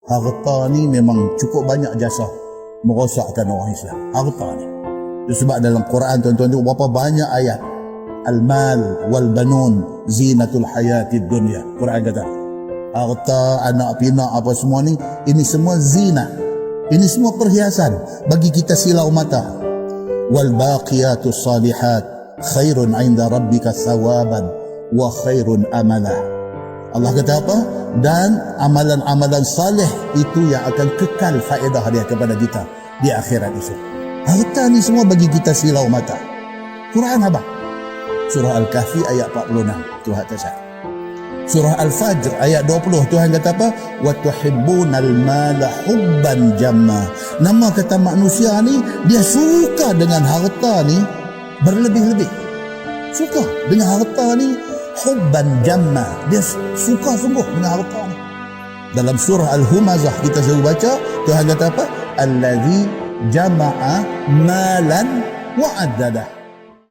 Harta ni memang cukup banyak jasa merosakkan orang Islam. Harta ni. Sebab dalam Quran tuan-tuan tengok berapa banyak ayat. Al-mal wal banun zinatul hayatid dunya. Quran kata, harta, anak pinak apa semua ni, ini semua zina. Ini semua perhiasan bagi kita silau mata. Wal baqiyatus salihat khairun 'inda rabbika thawaban wa khairun amala. Allah kata apa? Dan amalan-amalan saleh itu yang akan kekal faedah dia kepada kita di akhirat itu. Harta ni semua bagi kita silau mata. Quran apa? Surah Al-Kahfi ayat 46 Tuhan kata. Surah Al-Fajr ayat 20 Tuhan kata apa? Wa tuhibbunal mala hubban jamma. Nama kata manusia ni dia suka dengan harta ni berlebih-lebih. Suka dengan harta ni hubban jamma. Dia suka sungguh dengan harta ni. Dalam surah Al-Humazah kita selalu baca Tuhan kata apa? Allazi jama'a malan wa addadah.